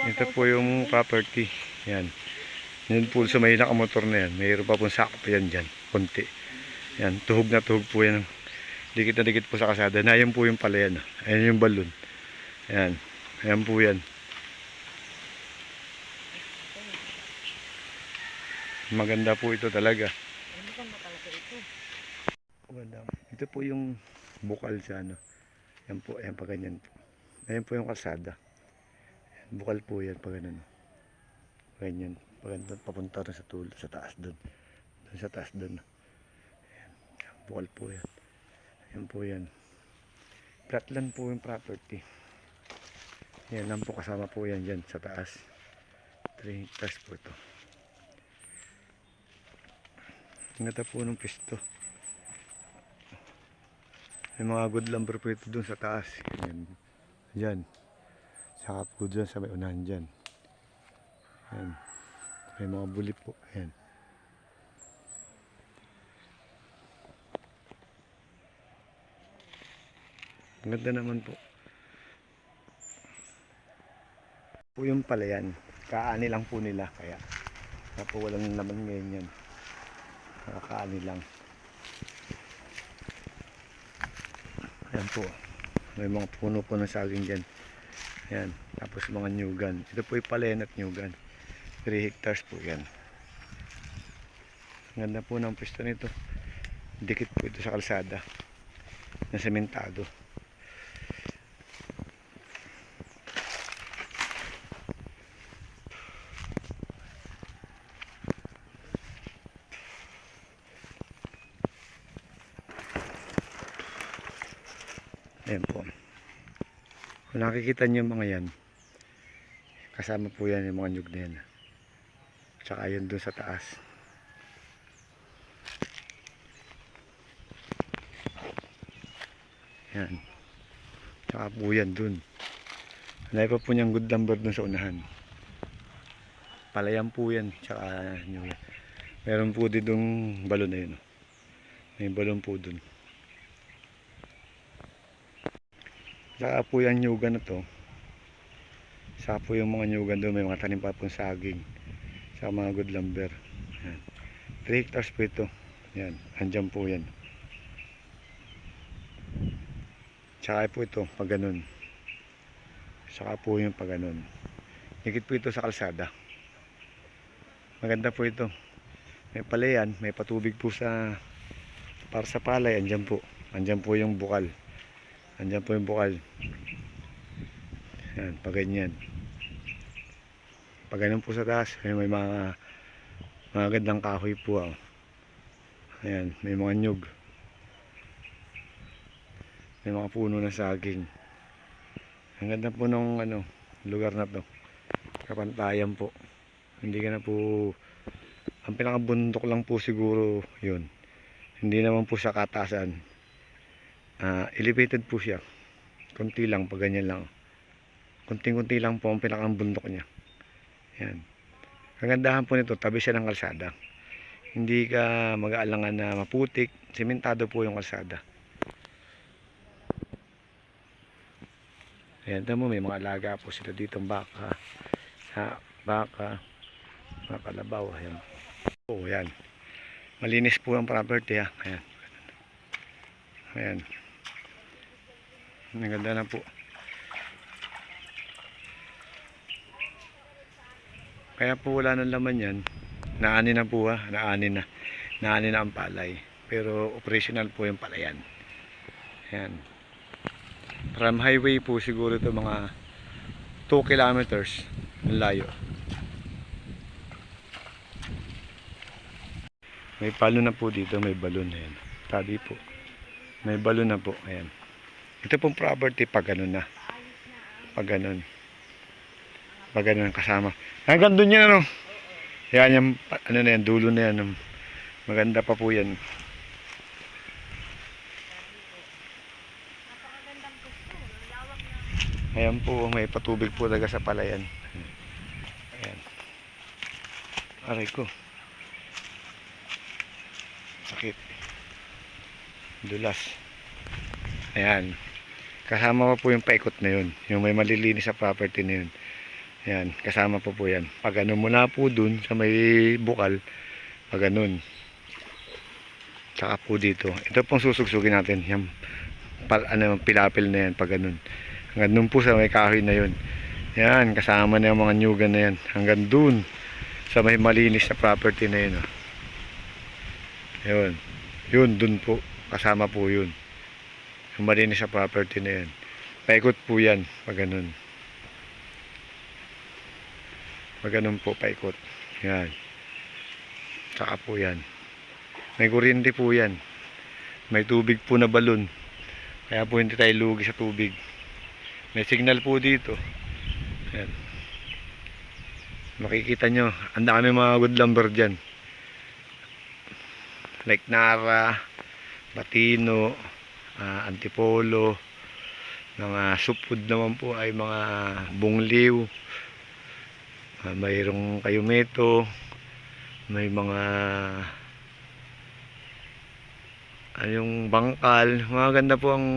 Ito po yung property. Yan. Yan po sa may nakamotor na yan. Mayroon pa pong sakop yan dyan. Konti. Yan. Tuhog na tuhog po yan. Dikit na dikit po sa kasada. Na yan po yung palayan. Ayan yung balon. Yan. Ayan po yan. Maganda po ito talaga. Maganda. Ito po yung bukal sa ano. Yan po. Ayan pa ganyan po. Ayan po yung kalsada. Bukal po yan pag ganun. Ganyan. Pag ganun, papunta rin sa tulo, sa taas doon. Doon sa taas doon. Ayan. Bukal po yan. Ayan po yan. Flatland po yung property. Yan lang po, kasama po yan dyan sa taas. 3 hectares po ito. Ang ganda po ng pisto. May mga good lumber po ito doon sa taas. Yan. Yan. Saka po dyan sa may unahan dyan. Ayan. May mga buli po. Ayan. Ang ganda naman po. Po yung palayan. Kaani lang po nila. Kaya po walang laman ngayon yan. Kaani lang. Ayan po. May mga puno po ng saging dyan. Ayan. Tapos mga nyugan. Ito po yung palayan at nyugan. 3 hectares po yan. Ang ganda po ng pwesto nito. Dikit po ito sa kalsada. Na sementado. Ayan po. Kung nakikita nyo yung mga yan, kasama po yan yung mga nyug na yan. Tsaka yun dun sa taas. Yan. Tsaka po yan dun. Alay pa po niyang good lumber dun sa unahan. Palayan po yan. Tsaka nyug. Meron po din dun balon na yun. May balon po dun. Saka po yung nyugan na to. Saka po yung mga nyugan doon. May mga tanim pa pong saging. Saka mga good lumber. Yan. 3 hectares po ito. Yan. Andyan po yan. Saka po ito. Pag ganun. Saka po yung pag ganun. Higit po ito sa kalsada. Maganda po ito. May palayan. May patubig po sa para sa palay. Andyan po. Andyan po yung bukal. Andyan po yung bukal. Yan, pag ganyan. Pag ganyan po sa taas, may mga gandang kahoy po. Ayan, may mga nyug. May mga puno na saging. Ang ganda po ng lugar na to. Kapantayan po. Hindi ka na po, ang pinakabundok lang po siguro yun. Hindi naman po siya katasan. Elevated po siya. Kunti lang, pag ganyan lang. Kunting-kunti lang po ang pinakambundok niya. Yan. Kagandahan po nito, tabi siya ng kalsada. Hindi ka mag-aalangan na maputik. Sementado po yung kalsada. Ayan, tamo, may mga alaga po sila dito. Baka, mga kalabaw. Ayan. Oh, yan. Malinis po ang property. Ayan. Ayan. Ang ganda na po. Kaya po wala nang laman yan. Naani na po Naani na. Naani na ang palay. Pero operational po yung palayan. Ayan. From highway po siguro ito mga 2 kilometers ang layo. May palo na po dito. May balon. Ayan. Tabi po. May balon na po. Ayan. Ito pong property pag ganun na. Pag ganun. Pag ganun kasama. Hanggang doon yan Yan yung na yan, dulo na yan. Maganda pa po yan. Ayan po, may patubig po talaga sa palayan. Ayan. Aray ko. Sakit. Dulas. Ayan. Kasama pa po yung paikot na yun. Yung may malilinis sa property na yun. Yan, kasama po yan. Pag ano mula po dun sa may bukal, pag ganun. Tsaka po dito. Ito pong susugsugin natin. Yung pilapil na yan, pag ganun. Hanggang dun po sa may kahoy na yun. Yan, kasama na yung mga nyugan na yan. Hanggang dun sa may malinis na property na yun. Yun. Yun, dun po. Kasama po yun. Yung malinis na property na yan. Paikot po yan, pag ganun. Pag ganun po, paikot. Yan. Tsaka po yan. May kuryente po yan. May tubig po na balon. Kaya po hindi tayo lugi sa tubig. May signal po dito. Yan. Makikita nyo. Ang dami mga good lumber dyan. Like Nara, Batino, Antipolo. Mga softwood naman po ay mga bungliw. Mayroong kayumeto. May mga yung bangkal, mga ganda po ang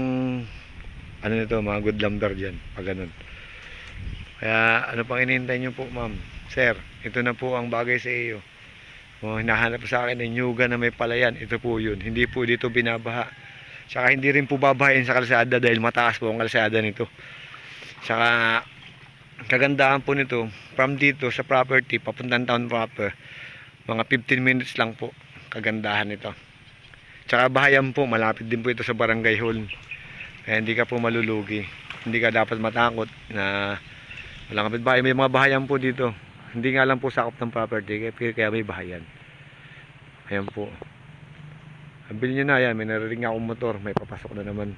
ano nito, mga good lumber dyan, pag ganun. Kaya ano pang inihintay nyo po, ma'am? Sir, ito na po ang bagay sa iyo. Kung hinahanap sa akin ng nyuga na may palayan, ito po yun. Hindi po dito binabaha. Saka hindi rin po babahain sa kalsada dahil mataas po ang kalsada nito. Saka kagandahan po nito, from dito sa property papuntang town proper, mga 15 minutes lang po kagandahan nito. Tsaka bahayan po, malapit din po ito sa barangay hall. Kaya hindi ka po malulugi. Hindi ka dapat matakot na walang kapitbahay. May mga bahayan po dito. Hindi nga lang po sakop ng property, kaya may bahayan. Ayan po. Bilhin nyo na yan, may narinig akong motor, may papasok na naman.